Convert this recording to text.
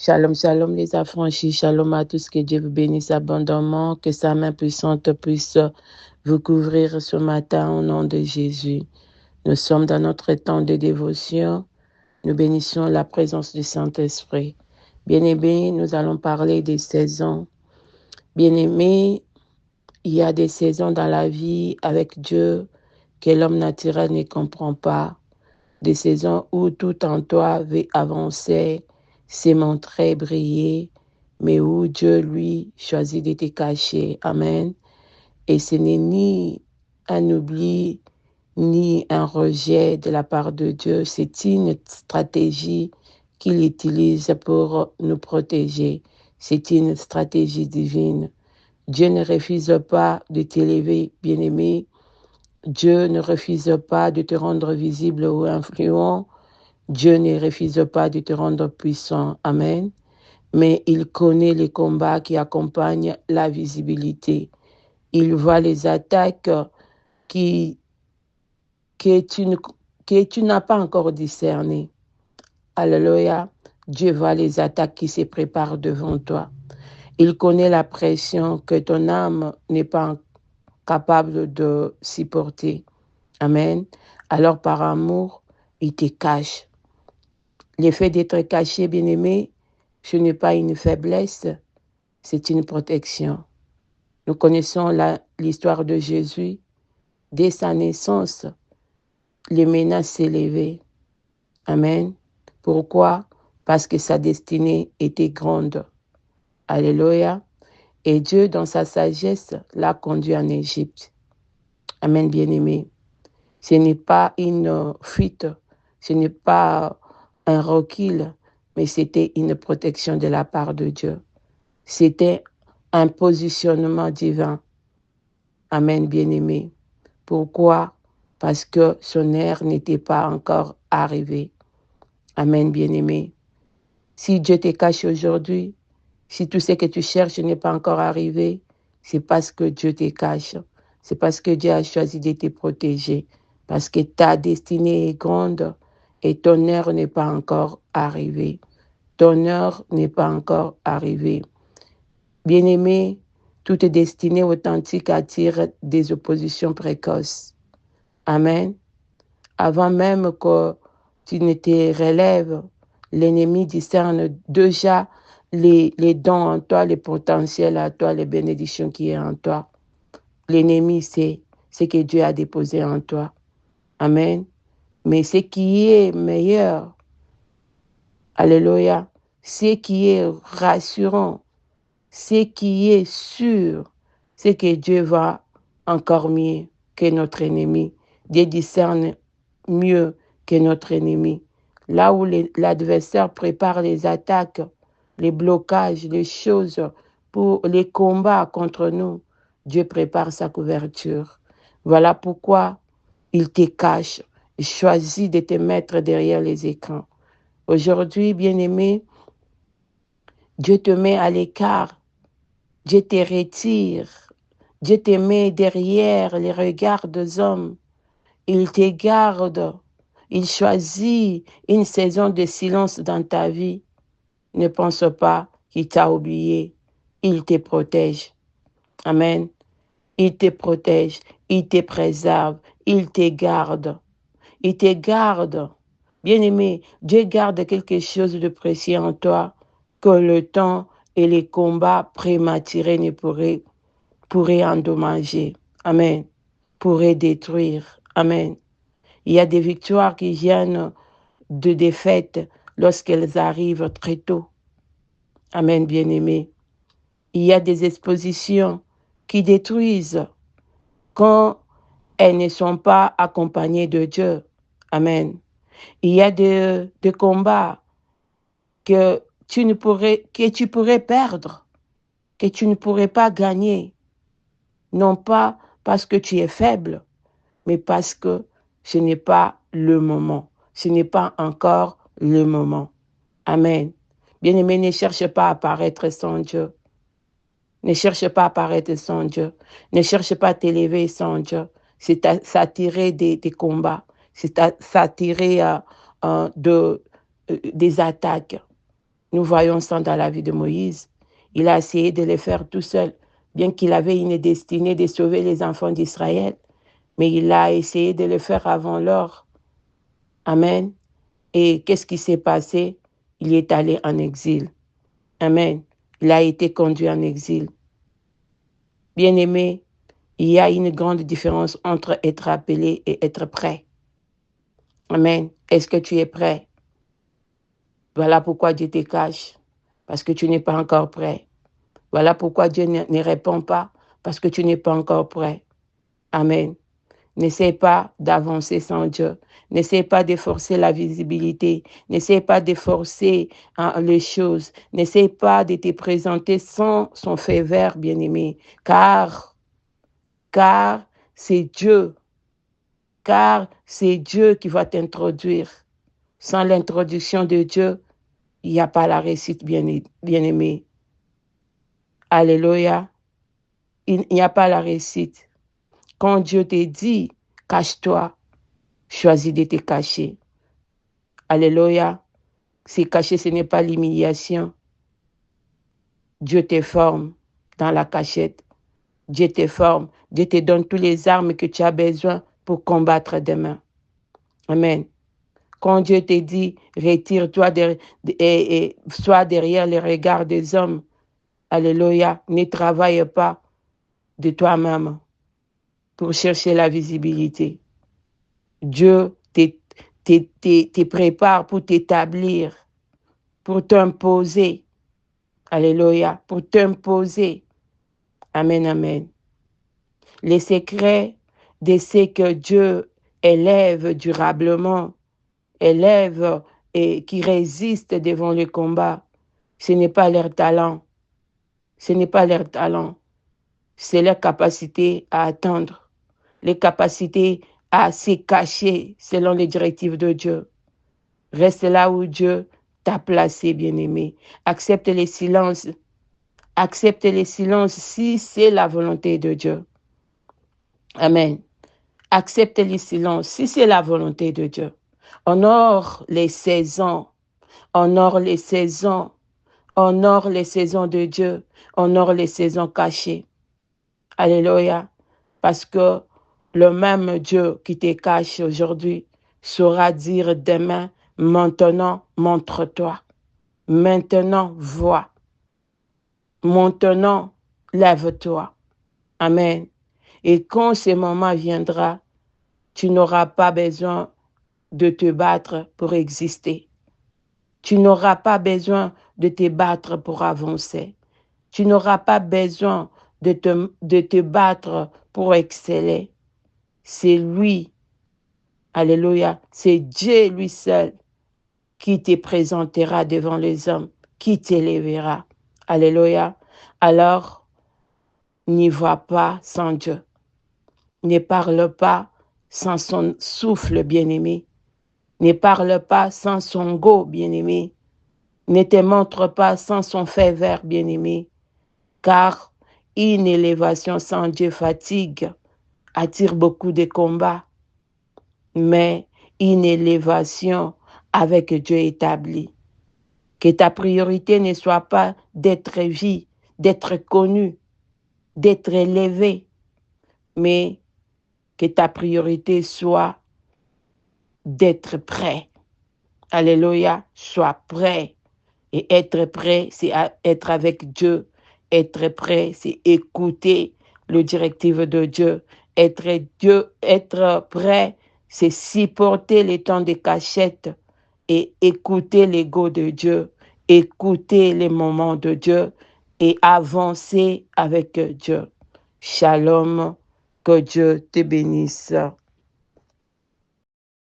Shalom, shalom les affranchis, shalom à tous, que Dieu vous bénisse abondamment, que sa main puissante puisse vous couvrir ce matin au nom de Jésus. Nous sommes dans notre temps de dévotion, nous bénissons la présence du Saint-Esprit. Bien-aimés, nous allons parler des saisons. Bien-aimés, il y a des saisons dans la vie avec Dieu que l'homme naturel ne comprend pas. Des saisons où tout en toi veut avancer, se montrer, briller, mais où Dieu, lui, choisit de te cacher. Amen. Et ce n'est ni un oubli, ni un rejet de la part de Dieu. C'est une stratégie qu'il utilise pour nous protéger. C'est une stratégie divine. Dieu ne refuse pas de t'élever, bien-aimé. Dieu ne refuse pas de te rendre visible ou influent. Dieu ne refuse pas de te rendre puissant. Amen. Mais il connaît les combats qui accompagnent la visibilité. Il voit les attaques qui, que tu ne- que tu n'as pas encore discernées. Alléluia. Dieu voit les attaques qui se préparent devant toi. Il connaît la pression que ton âme n'est pas capable de supporter. Amen. Alors par amour, il te cache. L'effet d'être caché, bien-aimé, ce n'est pas une faiblesse, c'est une protection. Nous connaissons l'histoire de Jésus. Dès sa naissance, les menaces s'élevaient. Amen. Pourquoi? Parce que sa destinée était grande. Alléluia. Et Dieu, dans sa sagesse, l'a conduit en Égypte. Amen, bien-aimé. Ce n'est pas une fuite, ce n'est pas un recul, mais c'était une protection de la part de Dieu. C'était un positionnement divin. Amen, bien-aimé. Pourquoi? Parce que son heure n'était pas encore arrivée. Amen, bien-aimé. Si Dieu te cache aujourd'hui, si tout ce que tu cherches n'est pas encore arrivé, c'est parce que Dieu te cache. C'est parce que Dieu a choisi de te protéger. Parce que ta destinée est grande et ton heure n'est pas encore arrivée. Ton heure n'est pas encore arrivée. Bien-aimé, toute destinée authentique attire des oppositions précoces. Amen. Avant même que tu ne te relèves, l'ennemi discerne déjà les dons en toi, les potentiels en toi, les bénédictions qui est en toi. L'ennemi sait ce que Dieu a déposé en toi. Amen. Mais ce qui est meilleur, alléluia, ce qui est rassurant, ce qui est sûr, c'est que Dieu va encore mieux que notre ennemi. Dieu discerne mieux que notre ennemi. Là où l'adversaire prépare les attaques, les blocages, les choses pour les combats contre nous, Dieu prépare sa couverture. Voilà pourquoi il te cache, il choisit de te mettre derrière les écrans. Aujourd'hui, bien-aimé, Dieu te met à l'écart, Dieu te retire, Dieu te met derrière les regards des hommes. Il te garde. Il choisit une saison de silence dans ta vie. Ne pense pas qu'il t'a oublié. Il te protège. Amen. Il te protège. Il te préserve. Il te garde. Il te garde. Bien-aimé, Dieu garde quelque chose de précieux en toi que le temps et les combats prématurés ne pourraient endommager. Amen. Pourraient détruire. Amen. Il y a des victoires qui viennent de défaites lorsqu'elles arrivent très tôt. Amen, bien-aimé. Il y a des expositions qui détruisent quand elles ne sont pas accompagnées de Dieu. Amen. Il y a des combats que tu pourrais perdre, que tu ne pourrais pas gagner. Non pas parce que tu es faible, mais parce que ce n'est pas le moment. Ce n'est pas encore le moment. Amen. Bien-aimé, ne cherche pas à paraître sans Dieu. Ne cherche pas à paraître sans Dieu. Ne cherche pas à t'élever sans Dieu. C'est s'attirer des combats. C'est s'attirer des attaques. Nous voyons ça dans la vie de Moïse. Il a essayé de le faire tout seul, bien qu'il avait une destinée de sauver les enfants d'Israël. Mais il a essayé de le faire avant l'heure. Amen. Et qu'est-ce qui s'est passé? Il est allé en exil. Amen. Il a été conduit en exil. Bien-aimé, il y a une grande différence entre être appelé et être prêt. Amen. Est-ce que tu es prêt? Voilà pourquoi Dieu te cache, parce que tu n'es pas encore prêt. Voilà pourquoi Dieu ne répond pas, parce que tu n'es pas encore prêt. Amen. N'essaie pas d'avancer sans Dieu. N'essaie pas de forcer la visibilité. N'essaie pas de forcer les choses. N'essaie pas de te présenter sans son feu vert, bien-aimé. Car c'est Dieu. Car c'est Dieu qui va t'introduire. Sans l'introduction de Dieu, il n'y a pas la réussite, bien-aimé. Alléluia. Il n'y a pas la réussite. Quand Dieu te dit, cache-toi, choisis de te cacher. Alléluia. Se cacher, ce n'est pas l'humiliation. Dieu te forme dans la cachette. Dieu te forme. Dieu te donne toutes les armes que tu as besoin pour combattre demain. Amen. Quand Dieu te dit, retire-toi et sois derrière les regards des hommes. Alléluia. Ne travaille pas de toi-même pour chercher la visibilité. Dieu te prépare pour t'établir, pour t'imposer. Alléluia. Pour t'imposer. Amen, amen. Les secrets de ce que Dieu élève durablement, élève et qui résiste devant le combat, ce n'est pas leur talent. Ce n'est pas leur talent. C'est leur capacité à attendre, les capacités à se cacher selon les directives de Dieu. Reste là où Dieu t'a placé, bien-aimé. Accepte les silences. Accepte les silences si c'est la volonté de Dieu. Amen. Accepte les silences si c'est la volonté de Dieu. Honore les saisons. Honore les saisons. Honore les saisons de Dieu. Honore les saisons cachées. Alléluia. Parce que le même Dieu qui te cache aujourd'hui saura dire demain, maintenant, montre-toi. Maintenant, vois. Maintenant, lève-toi. Amen. Et quand ce moment viendra, tu n'auras pas besoin de te battre pour exister. Tu n'auras pas besoin de te battre pour avancer. Tu n'auras pas besoin de te battre pour exceller. C'est lui, alléluia, c'est Dieu lui seul qui te présentera devant les hommes, qui t'élèvera. Alléluia. Alors, n'y va pas sans Dieu. Ne parle pas sans son souffle, bien-aimé. Ne parle pas sans son go, bien-aimé. Ne te montre pas sans son feu vert, bien-aimé. Car une élévation sans Dieu fatigue, attire beaucoup de combats. Mais une élévation avec Dieu établi. Que ta priorité ne soit pas d'être vu, d'être connu, d'être élevé, mais que ta priorité soit d'être prêt. Alléluia, sois prêt. Et être prêt, c'est être avec Dieu. Être prêt, c'est écouter les directives de Dieu. Être prêt, c'est supporter les temps de cachette et écouter l'ego de Dieu, écouter les moments de Dieu et avancer avec Dieu. Shalom, que Dieu te bénisse.